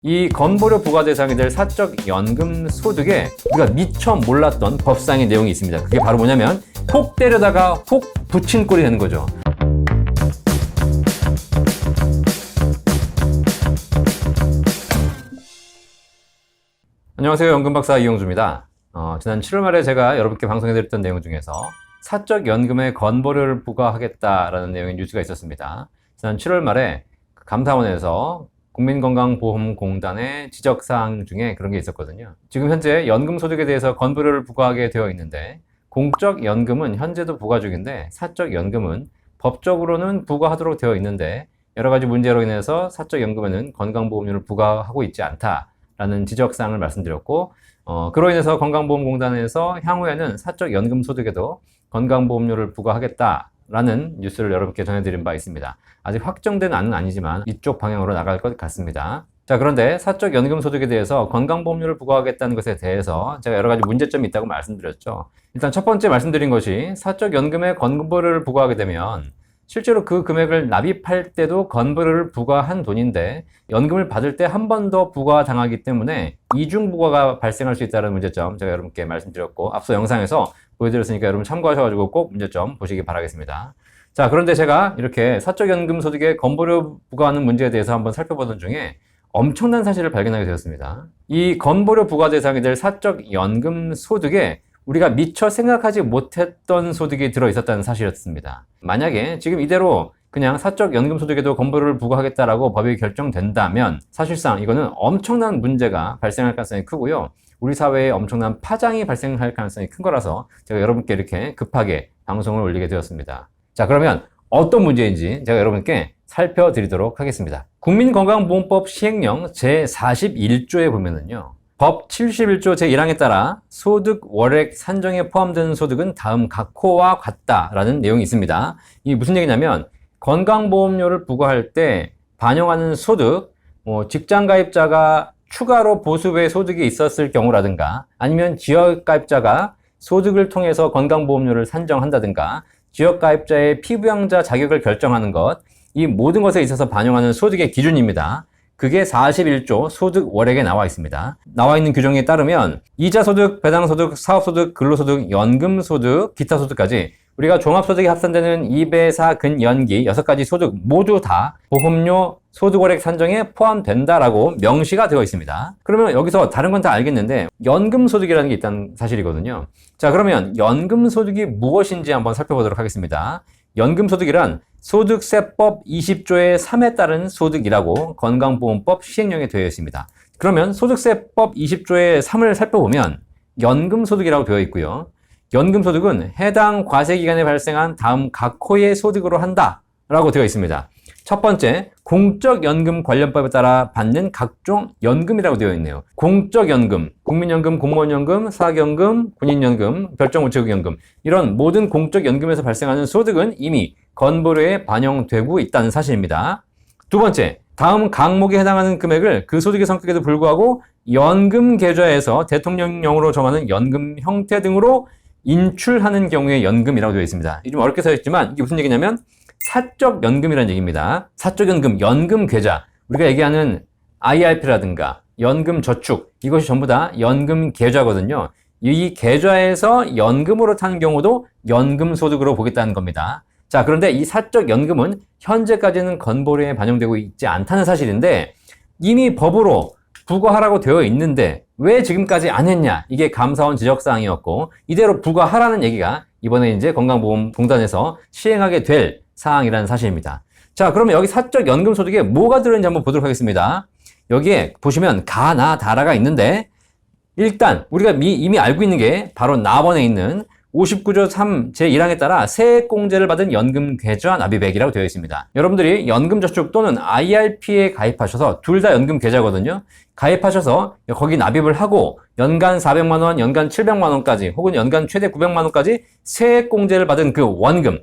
이 건보료 부과 대상이 될 사적연금 소득에 우리가 미처 몰랐던 법상의 내용이 있습니다. 그게 바로 뭐냐면 혹 때려다가 혹 붙인 꼴이 되는 거죠. 안녕하세요. 연금박사 이용주입니다. 지난 7월 말에 제가 여러분께 방송해드렸던 내용 중에서 사적연금에 건보료를 부과하겠다라는 내용의 뉴스가 있었습니다. 지난 7월 말에 감사원에서 국민건강보험공단의 지적사항 중에 그런 게 있었거든요. 지금 현재 연금소득에 대해서 건보료를 부과하게 되어 있는데 공적연금은 현재도 부과 중인데 사적연금은 법적으로는 부과하도록 되어 있는데 여러 가지 문제로 인해서 사적연금에는 건강보험료를 부과하고 있지 않다라는 지적사항을 말씀드렸고 그로 인해서 건강보험공단에서 향후에는 사적연금 소득에도 건강보험료를 부과하겠다라는 뉴스를 여러분께 전해드린 바 있습니다. 아직 확정된 안은 아니지만 이쪽 방향으로 나갈 것 같습니다. 자, 그런데 사적연금 소득에 대해서 건강보험료를 부과하겠다는 것에 대해서 제가 여러 가지 문제점이 있다고 말씀드렸죠. 일단 첫 번째 말씀드린 것이 사적연금에 건보료를 부과하게 되면 실제로 그 금액을 납입할 때도 건보료를 부과한 돈인데 연금을 받을 때 한 번 더 부과당하기 때문에 이중부과가 발생할 수 있다는 문제점 제가 여러분께 말씀드렸고 앞서 영상에서 보여드렸으니까 여러분 참고하셔가지고 꼭 문제점 보시기 바라겠습니다. 자, 그런데 제가 이렇게 사적연금 소득에 건보료 부과하는 문제에 대해서 한번 살펴보던 중에 엄청난 사실을 발견하게 되었습니다. 이 건보료 부과 대상이 될 사적연금 소득에 우리가 미처 생각하지 못했던 소득이 들어있었다는 사실이었습니다. 만약에 지금 이대로 그냥 사적연금 소득에도 건보료를 부과하겠다라고 법이 결정된다면 사실상 이거는 엄청난 문제가 발생할 가능성이 크고요. 우리 사회에 엄청난 파장이 발생할 가능성이 큰 거라서 제가 여러분께 이렇게 급하게 방송을 올리게 되었습니다. 자, 그러면 어떤 문제인지 제가 여러분께 살펴드리도록 하겠습니다. 국민건강보험법 시행령 제41조에 보면은요. 법 71조 제1항에 따라 소득 월액 산정에 포함되는 소득은 다음 각호와 같다라는 내용이 있습니다. 이게 무슨 얘기냐면 건강보험료를 부과할 때 반영하는 소득, 직장가입자가 추가로 보수외 소득이 있었을 경우라든가 아니면 지역가입자가 소득을 통해서 건강보험료를 산정한다든가 지역가입자의 피부양자 자격을 결정하는 것, 이 모든 것에 있어서 반영하는 소득의 기준입니다. 그게 41조 소득 월액에 나와 있습니다. 나와 있는 규정에 따르면 이자소득, 배당소득, 사업소득, 근로소득, 연금소득, 기타소득까지 우리가 종합소득이 합산되는 2배4 근연기 6가지 소득 모두 다 보험료 소득월액 산정에 포함된다라고 명시가 되어 있습니다. 그러면 여기서 다른 건 다 알겠는데 연금소득이라는 게 있다는 사실이거든요. 자, 그러면 연금소득이 무엇인지 한번 살펴보도록 하겠습니다. 연금소득이란 소득세법 20조의 3에 따른 소득이라고 건강보험법 시행령에 되어 있습니다. 그러면 소득세법 20조의 3을 살펴보면 연금소득이라고 되어 있고요. 연금소득은 해당 과세기간에 발생한 다음 각호의 소득으로 한다라고 되어 있습니다. 첫 번째, 공적연금관련법에 따라 받는 각종 연금이라고 되어 있네요. 공적연금, 국민연금, 공무원연금, 사학연금, 군인연금, 별정우체국연금 이런 모든 공적연금에서 발생하는 소득은 이미 건보료에 반영되고 있다는 사실입니다. 두 번째, 다음 항목에 해당하는 금액을 그 소득의 성격에도 불구하고 연금 계좌에서 대통령령으로 정하는 연금 형태 등으로 인출하는 경우에 연금이라고 되어 있습니다. 좀 어렵게 써 있지만 이게 무슨 얘기냐면 사적연금이라는 얘기입니다. 사적연금, 연금 계좌, 우리가 얘기하는 IRP라든가 연금저축, 이것이 전부 다 연금 계좌거든요. 이 계좌에서 연금으로 타는 경우도 연금소득으로 보겠다는 겁니다. 자, 그런데 이 사적연금은 현재까지는 건보료에 반영되고 있지 않다는 사실인데 이미 법으로 부과하라고 되어 있는데 왜 지금까지 안 했냐? 이게 감사원 지적사항이었고 이대로 부과하라는 얘기가 이번에 이제 건강보험공단에서 시행하게 될 사항이라는 사실입니다. 자, 그러면 여기 사적연금 소득에 뭐가 들어있는지 한번 보도록 하겠습니다. 여기에 보시면 가, 나, 다라가 있는데 일단 우리가 이미 알고 있는 게 바로 나번에 있는 59조 3 제1항에 따라 세액공제를 받은 연금계좌 납입액이라고 되어 있습니다. 여러분들이 연금저축 또는 IRP에 가입하셔서 둘 다 연금계좌거든요. 가입하셔서 거기 납입을 하고 연간 400만원, 연간 700만원까지 혹은 연간 최대 900만원까지 세액공제를 받은 그 원금,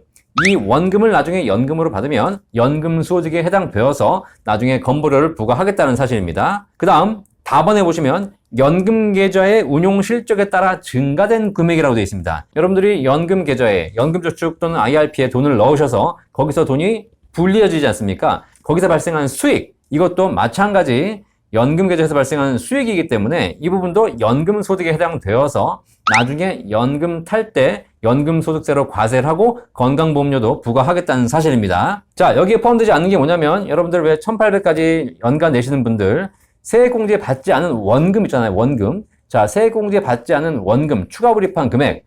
이 원금을 나중에 연금으로 받으면 연금소득에 해당되어서 나중에 건보료를 부과하겠다는 사실입니다. 그 다음 다번에 보시면 연금계좌의 운용 실적에 따라 증가된 금액이라고 되어 있습니다. 여러분들이 연금계좌에 연금저축 또는 IRP에 돈을 넣으셔서 거기서 돈이 불리해지지 않습니까? 거기서 발생한 수익, 이것도 마찬가지 연금 계좌에서 발생하는 수익이기 때문에 이 부분도 연금 소득에 해당되어서 나중에 연금 탈 때 연금 소득세로 과세를 하고 건강보험료도 부과하겠다는 사실입니다. 자, 여기에 포함되지 않는 게 뭐냐면 여러분들 왜 1800까지 연간 내시는 분들 세액공제 받지 않은 원금 있잖아요. 원금. 자, 세액공제 받지 않은 원금, 추가 불입한 금액.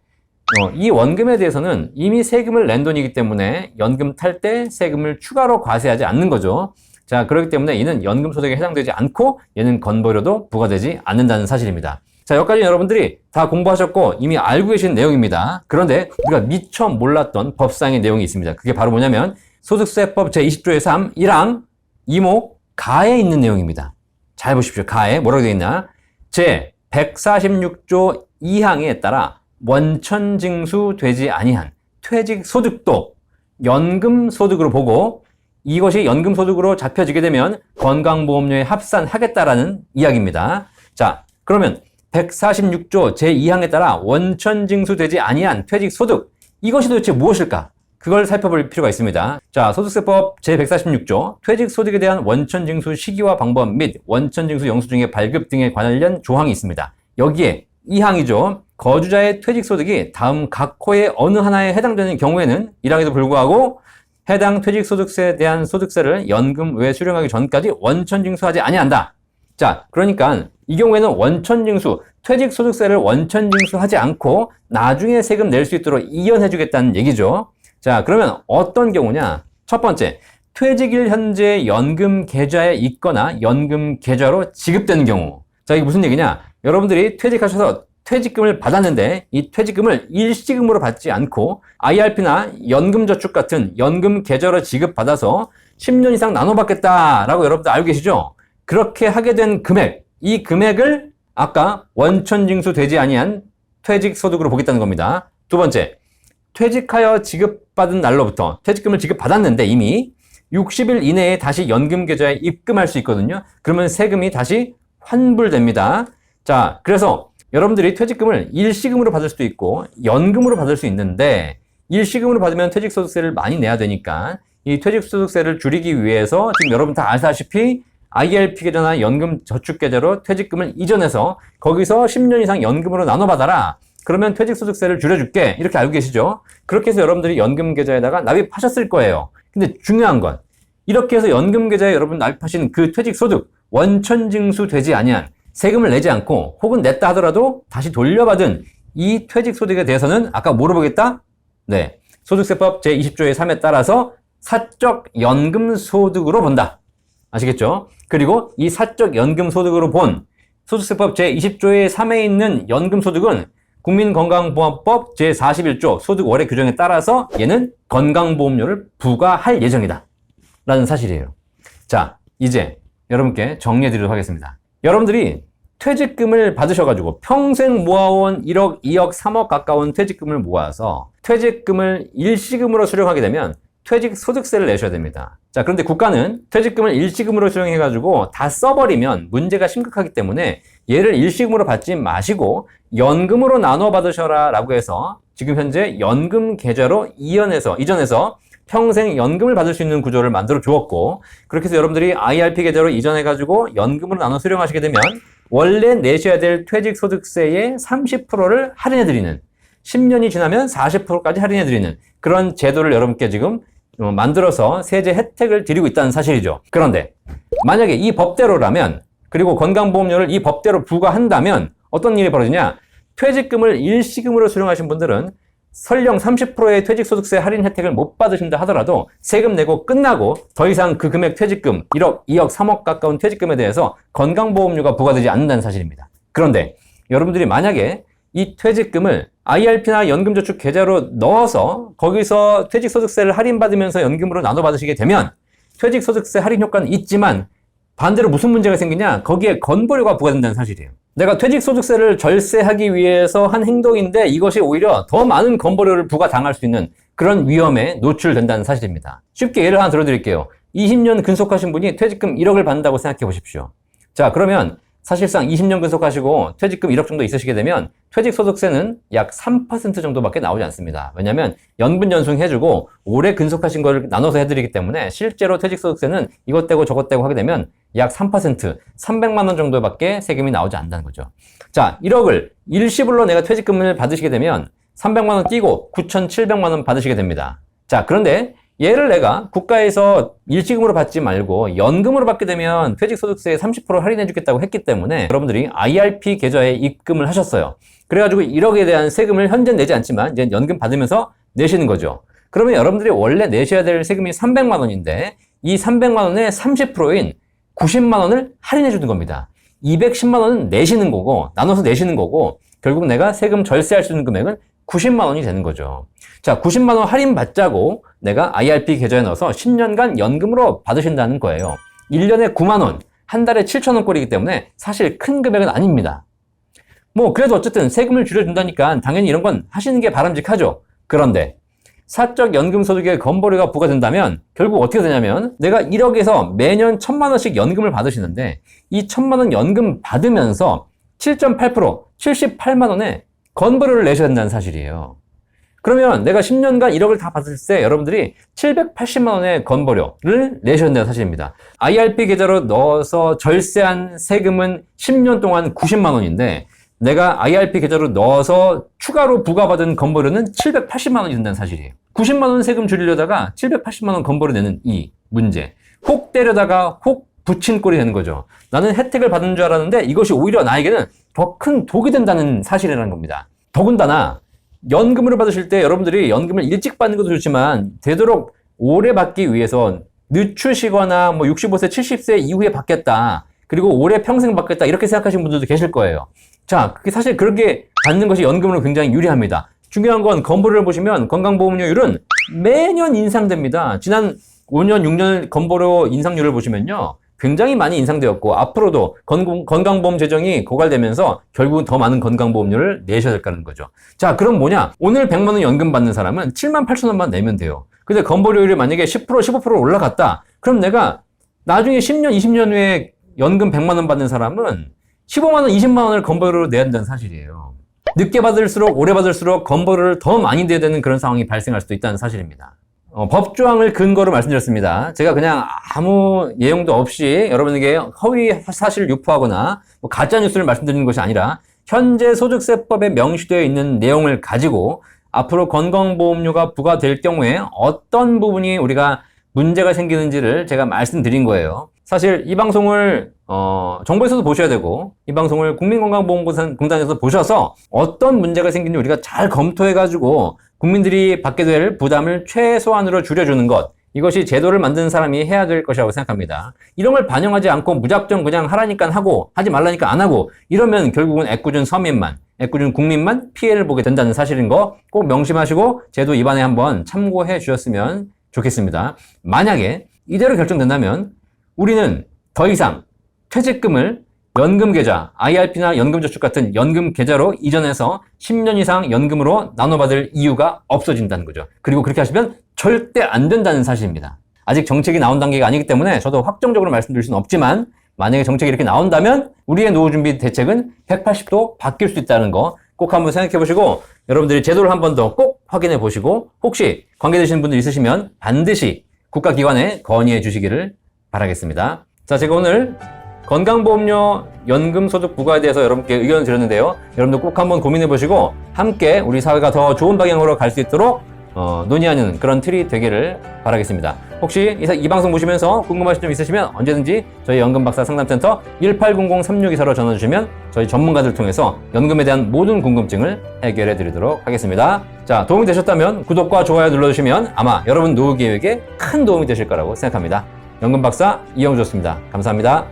이 원금에 대해서는 이미 세금을 낸 돈이기 때문에 연금 탈 때 세금을 추가로 과세하지 않는 거죠. 자, 그렇기 때문에 이는 연금 소득에 해당되지 않고 얘는 건보료도 부과되지 않는다는 사실입니다. 자, 여기까지 여러분들이 다 공부하셨고 이미 알고 계신 내용입니다. 그런데 우리가 미처 몰랐던 법상의 내용이 있습니다. 그게 바로 뭐냐면 소득세법 제20조의 3, 1항 2목 가에 있는 내용입니다. 잘 보십시오. 가에 뭐라고 되어 있나? 제 146조 2항에 따라 원천징수되지 아니한 퇴직소득도 연금소득으로 보고 이것이 연금소득으로 잡혀지게 되면 건강보험료에 합산하겠다라는 이야기입니다. 자, 그러면 146조 제2항에 따라 원천징수되지 아니한 퇴직소득, 이것이 도대체 무엇일까? 그걸 살펴볼 필요가 있습니다. 자, 소득세법 제146조 퇴직소득에 대한 원천징수 시기와 방법 및 원천징수 영수증의 발급 등에 관련 조항이 있습니다. 여기에 2항이죠. 거주자의 퇴직소득이 다음 각 호의 어느 하나에 해당되는 경우에는 1항에도 불구하고 해당 퇴직소득세에 대한 소득세를 연금 외에 수령하기 전까지 원천징수하지 아니한다. 자, 그러니까 이 경우에는 원천징수, 퇴직소득세를 원천징수하지 않고 나중에 세금 낼 수 있도록 이연해주겠다는 얘기죠. 자, 그러면 어떤 경우냐? 첫 번째, 퇴직일 현재 연금 계좌에 있거나 연금 계좌로 지급되는 경우. 자, 이게 무슨 얘기냐? 여러분들이 퇴직하셔서 퇴직금을 받았는데 이 퇴직금을 일시금으로 받지 않고 IRP나 연금저축 같은 연금 계좌로 지급받아서 10년 이상 나눠받겠다라고 여러분들 알고 계시죠? 그렇게 하게 된 금액, 이 금액을 아까 원천징수 되지 아니한 퇴직소득으로 보겠다는 겁니다. 두 번째, 퇴직하여 지급받은 날로부터 퇴직금을 지급받았는데 이미 60일 이내에 다시 연금 계좌에 입금할 수 있거든요. 그러면 세금이 다시 환불됩니다. 자, 그래서 여러분들이 퇴직금을 일시금으로 받을 수도 있고 연금으로 받을 수 있는데 일시금으로 받으면 퇴직소득세를 많이 내야 되니까 이 퇴직소득세를 줄이기 위해서 지금 여러분 다 아시다시피 IRP 계좌나 연금저축계좌로 퇴직금을 이전해서 거기서 10년 이상 연금으로 나눠받아라. 그러면 퇴직소득세를 줄여줄게. 이렇게 알고 계시죠? 그렇게 해서 여러분들이 연금계좌에다가 납입하셨을 거예요. 근데 중요한 건 이렇게 해서 연금계좌에 여러분 납입하신 그 퇴직소득 원천징수 되지 아니한 세금을 내지 않고 혹은 냈다 하더라도 다시 돌려받은 이 퇴직소득에 대해서는 아까 뭐로 보겠다? 네, 소득세법 제20조의 3에 따라서 사적 연금소득으로 본다. 아시겠죠? 그리고 이 사적 연금소득으로 본 소득세법 제20조의 3에 있는 연금소득은 국민건강보험법 제41조 소득월의 규정에 따라서 얘는 건강보험료를 부과할 예정이다. 라는 사실이에요. 자, 이제 여러분께 정리해 드리도록 하겠습니다. 여러분들이 퇴직금을 받으셔가지고 평생 모아온 1억, 2억, 3억 가까운 퇴직금을 모아서 퇴직금을 일시금으로 수령하게 되면 퇴직소득세를 내셔야 됩니다. 자, 그런데 국가는 퇴직금을 일시금으로 수령해가지고 다 써버리면 문제가 심각하기 때문에 얘를 일시금으로 받지 마시고 연금으로 나눠 받으셔라 라고 해서 지금 현재 연금 계좌로 이전해서 평생 연금을 받을 수 있는 구조를 만들어 주었고, 그렇게 해서 여러분들이 IRP 계좌로 이전해가지고 연금으로 나눠 수령하시게 되면 원래 내셔야 될 퇴직소득세의 30%를 할인해드리는, 10년이 지나면 40%까지 할인해드리는 그런 제도를 여러분께 지금 만들어서 세제 혜택을 드리고 있다는 사실이죠. 그런데 만약에 이 법대로라면, 그리고 건강보험료를 이 법대로 부과한다면 어떤 일이 벌어지냐? 퇴직금을 일시금으로 수령하신 분들은 설령 30%의 퇴직소득세 할인 혜택을 못 받으신다 하더라도 세금 내고 끝나고 더 이상 그 금액 퇴직금 1억, 2억, 3억 가까운 퇴직금에 대해서 건강보험료가 부과되지 않는다는 사실입니다. 그런데 여러분들이 만약에 이 퇴직금을 IRP나 연금저축 계좌로 넣어서 거기서 퇴직소득세를 할인받으면서 연금으로 나눠 받으시게 되면 퇴직소득세 할인 효과는 있지만 반대로 무슨 문제가 생기냐? 거기에 건보료가 부과된다는 사실이에요. 내가 퇴직소득세를 절세하기 위해서 한 행동인데 이것이 오히려 더 많은 건보료를 부과당할 수 있는 그런 위험에 노출된다는 사실입니다. 쉽게 예를 하나 들어드릴게요. 20년 근속하신 분이 퇴직금 1억을 받는다고 생각해 보십시오. 자, 그러면 사실상 20년 근속하시고 퇴직금 1억 정도 있으시게 되면 퇴직소득세는 약 3% 정도밖에 나오지 않습니다. 왜냐하면 연분연승 해주고 오래 근속하신 걸 나눠서 해드리기 때문에 실제로 퇴직소득세는 이것 떼고 저것 떼고 하게 되면 약 3%, 300만 원 정도밖에 세금이 나오지 않는다는 거죠. 자, 1억을 일시불로 내가 퇴직금을 받으시게 되면 300만 원 띄고 9,700만 원 받으시게 됩니다. 자, 그런데 얘를 내가 국가에서 일시금으로 받지 말고 연금으로 받게 되면 퇴직소득세 30% 할인해 주겠다고 했기 때문에 여러분들이 IRP 계좌에 입금을 하셨어요. 그래가지고 1억에 대한 세금을 현재 내지 않지만 이제 연금 받으면서 내시는 거죠. 그러면 여러분들이 원래 내셔야 될 세금이 300만 원인데 이 300만 원의 30%인 90만 원을 할인해 주는 겁니다. 210만 원은 내시는 거고 나눠서 내시는 거고 결국 내가 세금 절세할 수 있는 금액은 90만 원이 되는 거죠. 자, 90만 원 할인 받자고 내가 IRP 계좌에 넣어서 10년간 연금으로 받으신다는 거예요. 1년에 9만 원, 한 달에 7천 원 꼴이기 때문에 사실 큰 금액은 아닙니다. 뭐 그래도 어쨌든 세금을 줄여준다니까 당연히 이런 건 하시는 게 바람직하죠. 그런데 사적 연금 소득의 건보료가 부과된다면 결국 어떻게 되냐면 내가 1억에서 매년 1,000만 원씩 연금을 받으시는데 이 1,000만 원 연금 받으면서 7.8%, 78만 원의 건보료를 내셔야 된다는 사실이에요. 그러면 내가 10년간 1억을 다 받을 때 여러분들이 780만 원의 건보료를 내셔야 된다는 사실입니다. IRP 계좌로 넣어서 절세한 세금은 10년 동안 90만 원인데 내가 IRP 계좌로 넣어서 추가로 부과받은 건보료는 780만 원이 된다는 사실이에요. 90만 원 세금 줄이려다가 780만 원 건보료 내는 이 문제. 혹 때려다가 혹 붙인 꼴이 되는 거죠. 나는 혜택을 받은 줄 알았는데 이것이 오히려 나에게는 더 큰 독이 된다는 사실이라는 겁니다. 더군다나 연금으로 받으실 때 여러분들이 연금을 일찍 받는 것도 좋지만 되도록 오래 받기 위해서 늦추시거나 뭐 65세, 70세 이후에 받겠다. 그리고 오래 평생 받겠다. 이렇게 생각하시는 분들도 계실 거예요. 자, 그게 사실 그렇게 받는 것이 연금으로 굉장히 유리합니다. 중요한 건 건보료를 보시면 건강보험료율은 매년 인상됩니다. 지난 5년, 6년 건보료 인상률을 보시면요. 굉장히 많이 인상되었고 앞으로도 건강보험 재정이 고갈되면서 결국은 더 많은 건강보험료를 내셔야 될까는 거죠. 자, 그럼 뭐냐? 오늘 100만 원 연금 받는 사람은 7만 8천 원만 내면 돼요. 근데 건보료율이 만약에 10%, 15% 올라갔다. 그럼 내가 나중에 10년, 20년 후에 연금 100만 원 받는 사람은 15만 원, 20만 원을 건보료로 내야 된다는 사실이에요. 늦게 받을수록 오래 받을수록 건보료를 더 많이 내야 되는 그런 상황이 발생할 수도 있다는 사실입니다. 법조항을 근거로 말씀드렸습니다. 제가 그냥 아무 내용도 없이 여러분에게 허위 사실을 유포하거나 뭐 가짜 뉴스를 말씀드리는 것이 아니라 현재 소득세법에 명시되어 있는 내용을 가지고 앞으로 건강보험료가 부과될 경우에 어떤 부분이 우리가 문제가 생기는지를 제가 말씀드린 거예요. 사실 이 방송을 정부에서도 보셔야 되고 이 방송을 국민건강보험공단에서 보셔서 어떤 문제가 생기는지 우리가 잘 검토해가지고 국민들이 받게 될 부담을 최소한으로 줄여주는 것, 이것이 제도를 만드는 사람이 해야 될 것이라고 생각합니다. 이런 걸 반영하지 않고 무작정 그냥 하라니까 하고 하지 말라니까 안 하고 이러면 결국은 애꿎은 서민만, 애꿎은 국민만 피해를 보게 된다는 사실인 거 꼭 명심하시고 제도 입안에 한번 참고해 주셨으면 좋겠습니다. 만약에 이대로 결정된다면 우리는 더 이상 퇴직금을 연금계좌, IRP나 연금저축 같은 연금 계좌로 이전해서 10년 이상 연금으로 나눠받을 이유가 없어진다는 거죠. 그리고 그렇게 하시면 절대 안 된다는 사실입니다. 아직 정책이 나온 단계가 아니기 때문에 저도 확정적으로 말씀드릴 수는 없지만 만약에 정책이 이렇게 나온다면 우리의 노후준비 대책은 180도 바뀔 수 있다는 거 꼭 한번 생각해 보시고 여러분들이 제도를 한 번 더 꼭 확인해 보시고 혹시 관계되시는 분들 있으시면 반드시 국가기관에 건의해 주시기를 바라겠습니다. 자, 제가 오늘 건강보험료 연금소득 부과에 대해서 여러분께 의견을 드렸는데요. 여러분들 꼭 한번 고민해 보시고 함께 우리 사회가 더 좋은 방향으로 갈 수 있도록 논의하는 그런 틀이 되기를 바라겠습니다. 혹시 이 방송 보시면서 궁금하신 점 있으시면 언제든지 저희 연금박사 상담센터 1800-3624로 전화 주시면 저희 전문가들 통해서 연금에 대한 모든 궁금증을 해결해 드리도록 하겠습니다. 자, 도움이 되셨다면 구독과 좋아요 눌러주시면 아마 여러분 노후 계획에 큰 도움이 되실 거라고 생각합니다. 연금박사 이영주였습니다. 감사합니다.